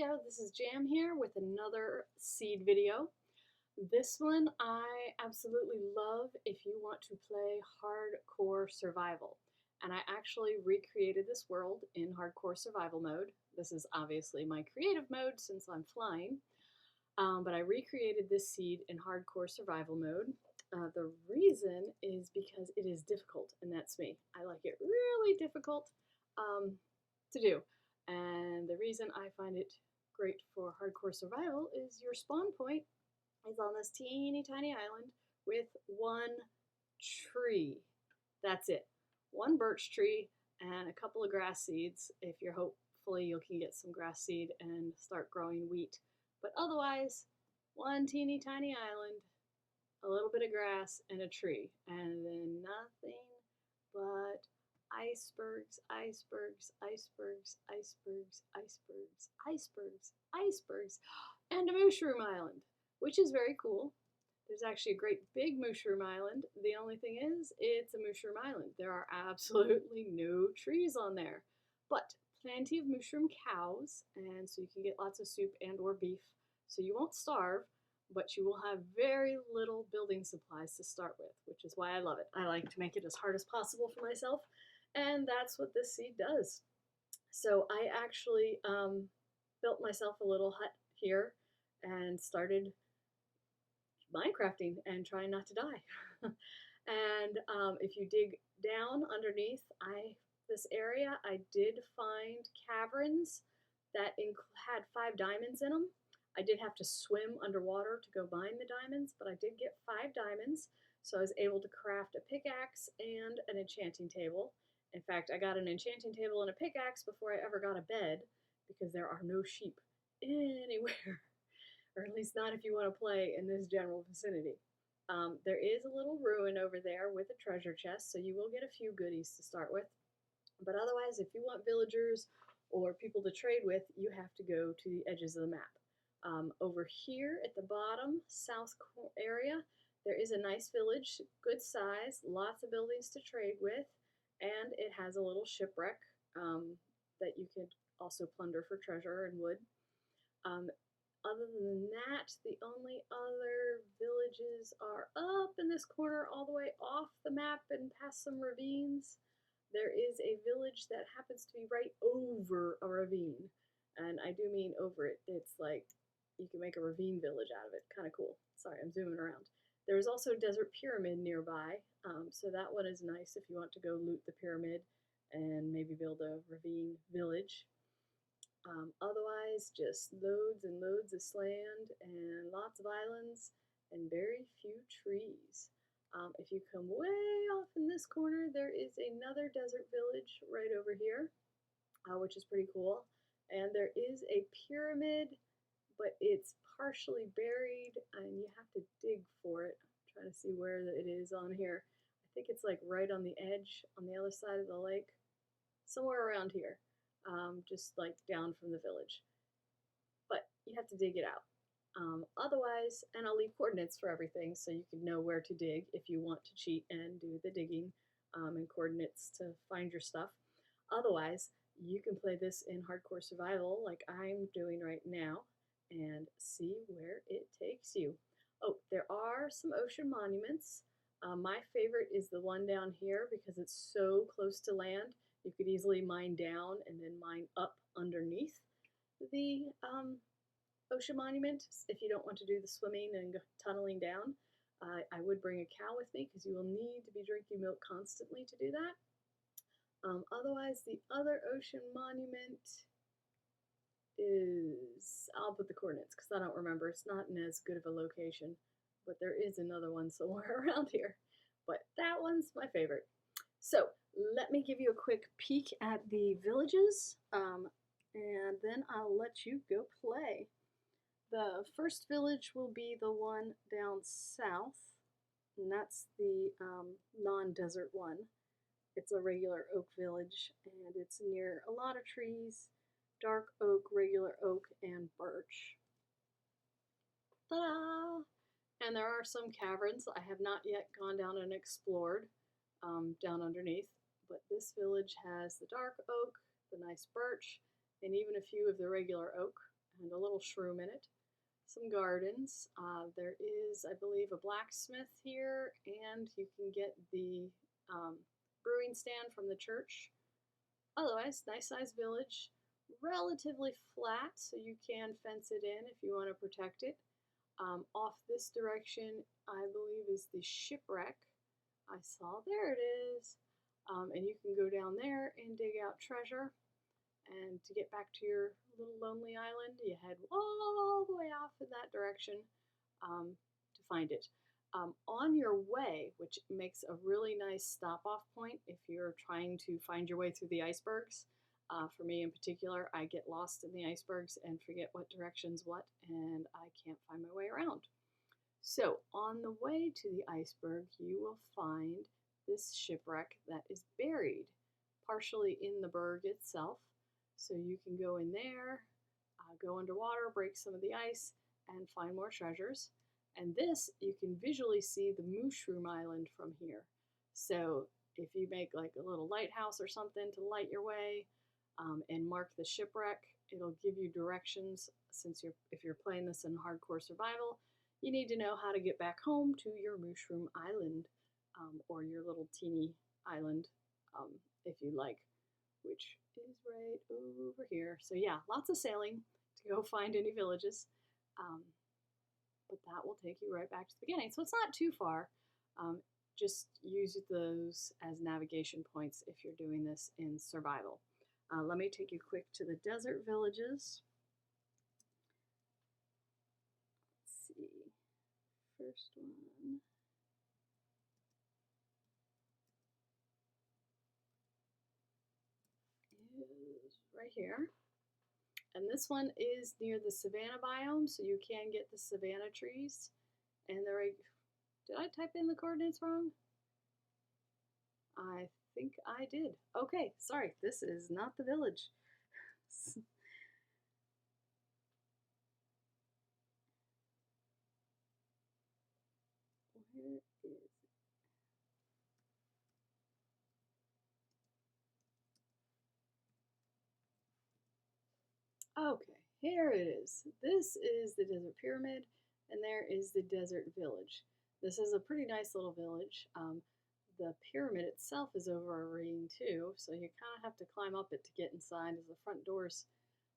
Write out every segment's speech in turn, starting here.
video. This is Jam here with another seed video. This one I absolutely love if you want to play hardcore survival. And I actually recreated this world in hardcore survival mode. This is obviously my creative mode since I'm flying. But I recreated this seed in hardcore survival mode. The reason is because it is difficult, and that's me. I like it really difficult to do. And the reason I find it great for hardcore survival is your spawn point is on this teeny tiny island with one tree. That's it. One birch tree and a couple of grass seeds if you're hopefully you can get some grass seed and start growing wheat. But otherwise, one teeny tiny island, a little bit of grass, and a tree. And then nothing but icebergs, icebergs, icebergs, icebergs, icebergs, icebergs, icebergs, and a mushroom island, which is very cool. There's actually a great big mushroom island. The only thing is, it's a mushroom island. There are absolutely no trees on there, but plenty of mushroom cows, and so you can get lots of soup and or beef, so you won't starve, but you will have very little building supplies to start with, which is why I love it. I like to make it as hard as possible for myself, and that's what this seed does. So I actually built myself a little hut here and started Minecrafting and trying not to die. And if you dig down underneath this area, I did find caverns that had 5 diamonds in them. I did have to swim underwater to go mine the diamonds, but I did get 5 diamonds, so I was able to craft a pickaxe and an enchanting table. In fact, I got an enchanting table and a pickaxe before I ever got a bed, because there are no sheep anywhere, or at least not if you want to play in this general vicinity. There is a little ruin over there with a treasure chest, so you will get a few goodies to start with. But otherwise, if you want villagers or people to trade with, you have to go to the edges of the map. Over here at the bottom south area, there is a nice village, good size, lots of buildings to trade with, and it has a little shipwreck that you could also plunder for treasure and wood. Other than that, the only other villages are up in this corner all the way off the map and past some ravines. There is a village that happens to be right over a ravine, and I do mean over it. It's like you can make a ravine village out of it. Kind of cool. Sorry, I'm zooming around. There is also a desert pyramid nearby, so that one is nice if you want to go loot the pyramid and maybe build a ravine village. Otherwise, just loads and loads of land and lots of islands and very few trees. If you come way off in this corner, there is another desert village right over here, which is pretty cool. And there is a pyramid, but it's partially buried and you have to dig for it. I'm trying to see where it is on here. I think it's like right on the edge on the other side of the lake, somewhere around here. Just like down from the village. But you have to dig it out. Otherwise, and I'll leave coordinates for everything so you can know where to dig if you want to cheat and do the digging, and coordinates to find your stuff. Otherwise, you can play this in hardcore survival like I'm doing right now and see where it takes you. Oh, there are some ocean monuments. My favorite is the one down here because it's so close to land. You could easily mine down and then mine up underneath the ocean monument if you don't want to do the swimming and tunneling down. I would bring a cow with me because you will need to be drinking milk constantly to do that. Otherwise, the other ocean monument is, I'll put the coordinates because I don't remember. It's not in as good of a location, but there is another one somewhere around here. But that one's my favorite. So let me give you a quick peek at the villages, and then I'll let you go play. The first village will be the one down south, and that's the non-desert one. It's a regular oak village, and it's near a lot of trees, dark oak, regular oak, and birch. Ta-da! And there are some caverns I have not yet gone down and explored down underneath. But this village has the dark oak, the nice birch, and even a few of the regular oak. and a little shroom in it. Some gardens. There is, I believe, a blacksmith here, and you can get the brewing stand from the church. Otherwise, nice sized village, relatively flat, so you can fence it in if you want to protect it. Off this direction, I believe, is the Shipwreck. I saw, there it is. And you can go down there and dig out treasure. And to get back to your little lonely island, you head all the way off in that direction to find it. On your way, which makes a really nice stop-off point if you're trying to find your way through the icebergs. For me in particular, I get lost in the icebergs and forget what direction's what, and I can't find my way around. So on the way to the iceberg, you will find this shipwreck that is buried partially in the berg itself. So you can go in there, go underwater, break some of the ice, and find more treasures. And this, you can visually see the Mushroom Island from here. So if you make like a little lighthouse or something to light your way and mark the shipwreck, it'll give you directions. Since if you're playing this in hardcore survival, you need to know how to get back home to your Mushroom Island or your little teeny island, if you like, which is right over here. So yeah, lots of sailing to go find any villages. But that will take you right back to the beginning. So it's not too far. Just use those as navigation points if you're doing this in survival. Let me take you quick to the desert villages. Let's see. First one. Is right here. And this one is near the savanna biome, so you can get the savanna trees. And they're right. Did I type in the coordinates wrong? I think I did. Okay, sorry, this is not the village. Where is it? Okay, here it is. This is the desert pyramid, and there is the desert village. This is a pretty nice little village. The pyramid itself is over a ravine too, so you kind of have to climb up it to get inside, as the front door's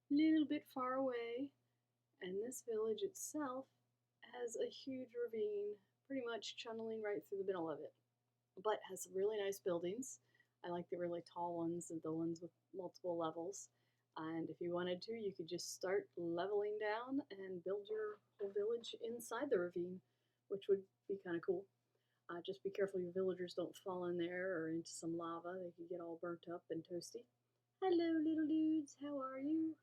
a little bit far away. And this village itself has a huge ravine, pretty much channeling right through the middle of it, but has some really nice buildings. I like the really tall ones and the ones with multiple levels. And if you wanted to, you could just start leveling down and build your whole village inside the ravine, which would be kind of cool. Just be careful your villagers don't fall in there or into some lava. They could get all burnt up and toasty. Hello, little dudes. How are you?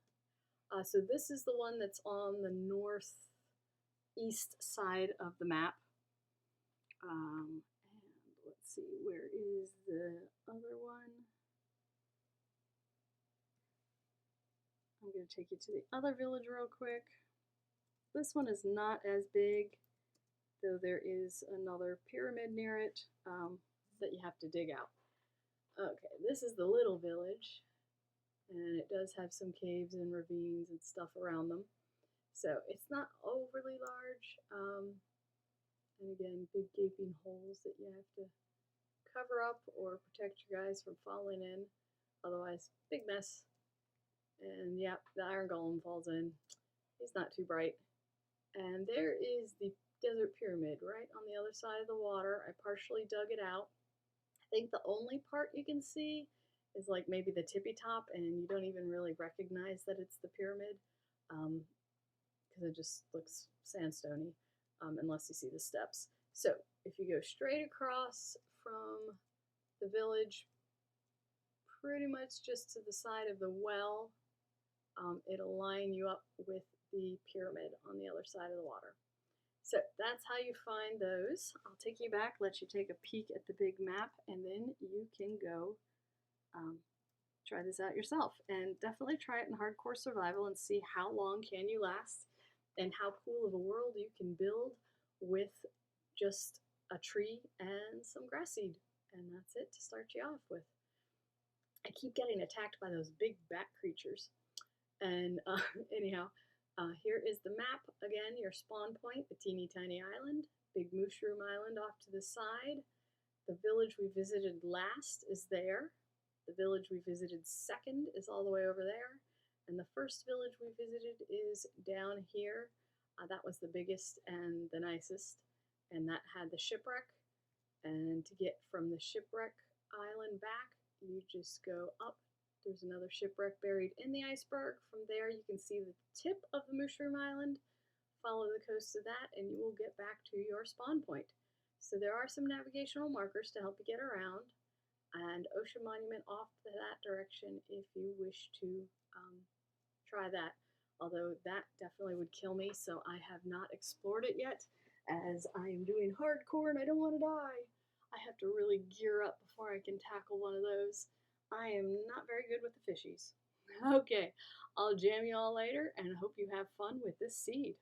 So this is the one that's on the northeast side of the map. And let's see, where is the other one? I'm going to take you to the other village real quick. This one is not as big, though there is another pyramid near it that you have to dig out. Okay, this is the little village, and it does have some caves and ravines and stuff around them. So it's not overly large, and again, big gaping holes that you have to cover up or protect your guys from falling in. Otherwise, big mess. And yeah, the iron golem falls in. He's not too bright. And there is the desert pyramid right on the other side of the water. I partially dug it out. I think the only part you can see is like maybe the tippy top, and you don't even really recognize that it's the pyramid because it just looks sandstony unless you see the steps. So if you go straight across from the village, pretty much just to the side of the well, it'll line you up with the pyramid on the other side of the water. So that's how you find those. I'll take you back, let you take a peek at the big map, and then you can go try this out yourself. And definitely try it in hardcore survival and see how long can you last and how cool of a world you can build with just a tree and some grass seed. And that's it to start you off with. I keep getting attacked by those big bat creatures. And anyhow, Here is the map. Again, your spawn point, the teeny tiny island. Big Mushroom Island off to the side. The village we visited last is there. The village we visited second is all the way over there. And the first village we visited is down here. That was the biggest and the nicest. And that had the shipwreck. And to get from the shipwreck island back, you just go up. There's another shipwreck buried in the iceberg. From there, you can see the tip of the Mushroom Island. Follow the coast of that, and you will get back to your spawn point. So there are some navigational markers to help you get around, and Ocean Monument off to that direction if you wish to try that. Although that definitely would kill me, so I have not explored it yet, as I am doing hardcore and I don't want to die. I have to really gear up before I can tackle one of those. I am not very good with the fishies. Okay, I'll jam you all later and hope you have fun with this seed.